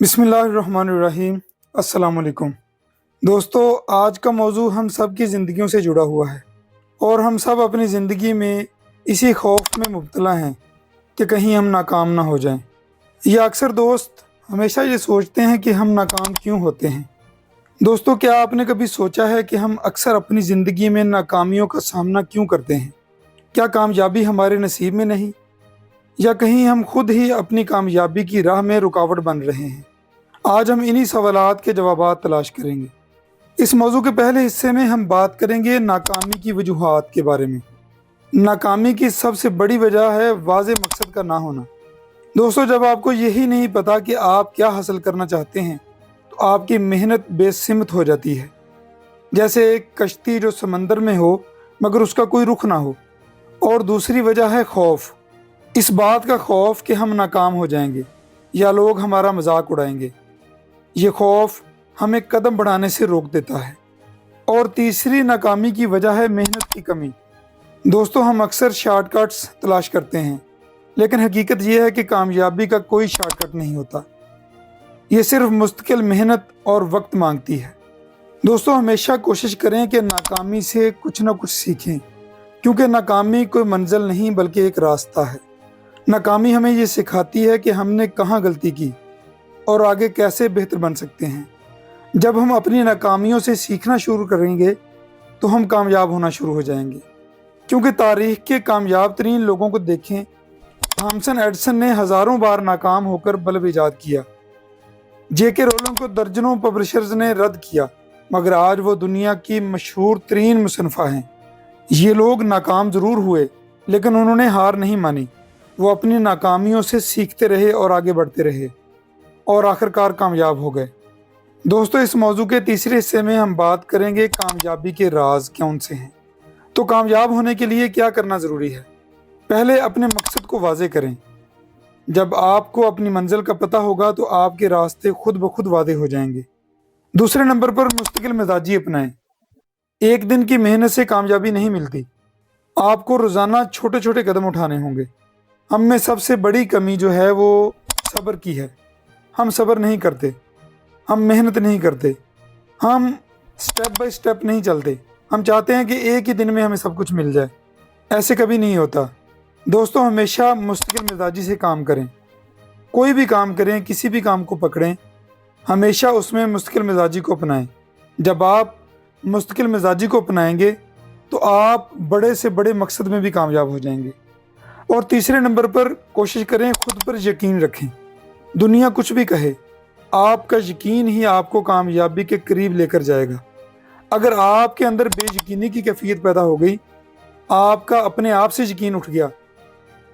बिस्मिल्लाहिर्रहमानिर्रहीम। अस्सलाम वालेकुम दोस्तों, आज का मौजू हम सब की ज़िंदगियों से जुड़ा हुआ है और हम सब अपनी ज़िंदगी में इसी खौफ में मुब्तला हैं कि कहीं हम नाकाम ना हो जाएं। या अक्सर दोस्त हमेशा ये सोचते हैं कि हम नाकाम क्यों होते हैं। दोस्तों, क्या आपने कभी सोचा है कि हम अक्सर अपनी ज़िंदगी में नाकामियों का सामना क्यों करते हैं? क्या कामयाबी हमारे नसीब में नहीं, या कहीं हम खुद ही अपनी कामयाबी की राह में रुकावट बन रहे हैं? आज हम इन्हीं सवालात के जवाबात तलाश करेंगे। इस मौजू के पहले हिस्से में हम बात करेंगे नाकामी की वजूहात के बारे में। नाकामी की सबसे बड़ी वजह है वाज़ेह मकसद का ना होना। दोस्तों, जब आपको यही नहीं पता कि आप क्या हासिल करना चाहते हैं तो आपकी मेहनत बेसिमत हो जाती है। जैसे एक कश्ती जो समंदर में हो मगर उसका कोई रुख ना हो। और दूसरी वजह है खौफ, इस बात का खौफ कि हम नाकाम हो जाएंगे या लोग हमारा मजाक उड़ाएंगे। ये खौफ हमें कदम बढ़ाने से रोक देता है। और तीसरी नाकामी की वजह है मेहनत की कमी। दोस्तों, हम अक्सर शॉर्टकट्स तलाश करते हैं, लेकिन हकीकत यह है कि कामयाबी का कोई शॉर्टकट नहीं होता। ये सिर्फ मुस्तकिल मेहनत और वक्त मांगती है। दोस्तों, हमेशा कोशिश करें कि नाकामी से कुछ ना कुछ सीखें, क्योंकि नाकामी कोई मंजिल नहीं बल्कि एक रास्ता है। नाकामी हमें ये सिखाती है कि हमने कहाँ गलती की और आगे कैसे बेहतर बन सकते हैं। जब हम अपनी नाकामियों से सीखना शुरू करेंगे तो हम कामयाब होना शुरू हो जाएंगे। क्योंकि तारीख के कामयाब तरीन लोगों को देखें, थॉमसन एडिसन ने हज़ारों बार नाकाम होकर बल्ब ईजाद किया। जेके रोलिंग को दर्जनों पब्लिशर्स ने रद्द किया, मगर आज वो दुनिया की मशहूर तरीन मुसन्फ़ा हैं। ये लोग नाकाम ज़रूर हुए, लेकिन उन्होंने हार नहीं मानी। वो अपनी नाकामियों से सीखते रहे और आगे बढ़ते रहे और आखिरकार कामयाब हो गए। दोस्तों, इस मौजू के तीसरे हिस्से में हम बात करेंगे कामयाबी के राज कौन से हैं। तो कामयाब होने के लिए क्या करना ज़रूरी है? पहले अपने मकसद को वाज़ेह करें। जब आपको अपनी मंजिल का पता होगा तो आपके रास्ते खुद ब खुद वाज़ेह हो जाएंगे। दूसरे नंबर पर मुस्तकिल मिजाजी अपनाएं। एक दिन की मेहनत से कामयाबी नहीं मिलती, आपको रोज़ाना छोटे छोटे कदम उठाने होंगे। हम में सबसे बड़ी कमी जो है वो सब्र की है। हम सब्र नहीं करते, हम मेहनत नहीं करते, हम स्टेप बाय स्टेप नहीं चलते। हम चाहते हैं कि एक ही दिन में हमें सब कुछ मिल जाए। ऐसे कभी नहीं होता। दोस्तों, हमेशा मुस्तकिल मिजाजी से काम करें। कोई भी काम करें, किसी भी काम को पकड़ें, हमेशा उसमें मुस्तकिल मिजाजी को अपनाएं। जब आप मुस्तकिल मिजाजी को अपनाएंगे तो आप बड़े से बड़े मकसद में भी कामयाब हो जाएंगे। और तीसरे नंबर पर कोशिश करें खुद पर यकीन रखें। दुनिया कुछ भी कहे, आपका यकीन ही आपको कामयाबी के करीब लेकर जाएगा। अगर आपके अंदर बेयकीनी की कैफियत पैदा हो गई, आपका अपने आप से यकीन उठ गया,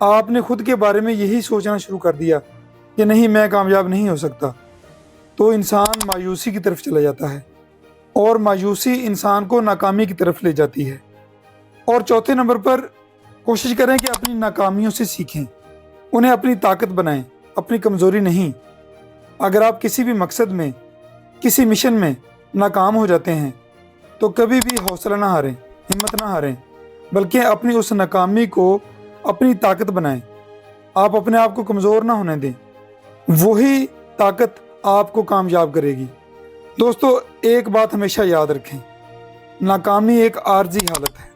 आपने खुद के बारे में यही सोचना शुरू कर दिया कि नहीं, मैं कामयाब नहीं हो सकता, तो इंसान मायूसी की तरफ चला जाता है और मायूसी इंसान को नाकामी की तरफ ले जाती है। और चौथे नंबर पर कोशिश करें कि अपनी नाकामियों से सीखें, उन्हें अपनी ताकत बनाएं, अपनी कमज़ोरी नहीं। अगर आप किसी भी मकसद में, किसी मिशन में नाकाम हो जाते हैं तो कभी भी हौसला ना हारें, हिम्मत ना हारें, बल्कि अपनी उस नाकामी को अपनी ताकत बनाएं। आप अपने आप को कमज़ोर ना होने दें, वही ताकत आपको कामयाब करेगी। दोस्तों, एक बात हमेशा याद रखें, नाकामी एक आर्जी हालत है,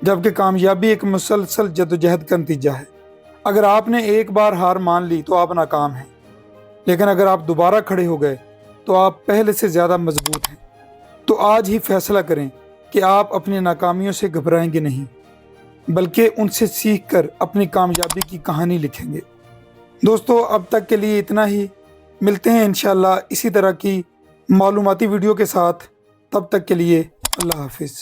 जबकि कामयाबी एक मुसलसल जद्दोजहद का नतीजा है। अगर आपने एक बार हार मान ली तो आप नाकाम हैं, लेकिन अगर आप दोबारा खड़े हो गए तो आप पहले से ज़्यादा मजबूत हैं। तो आज ही फैसला करें कि आप अपनी नाकामियों से घबराएंगे नहीं, बल्कि उनसे सीखकर अपनी कामयाबी की कहानी लिखेंगे। दोस्तों, अब तक के लिए इतना ही। मिलते हैं इंशाअल्लाह इसी तरह की मालूमाती वीडियो के साथ। तब तक के लिए अल्लाह हाफिज़।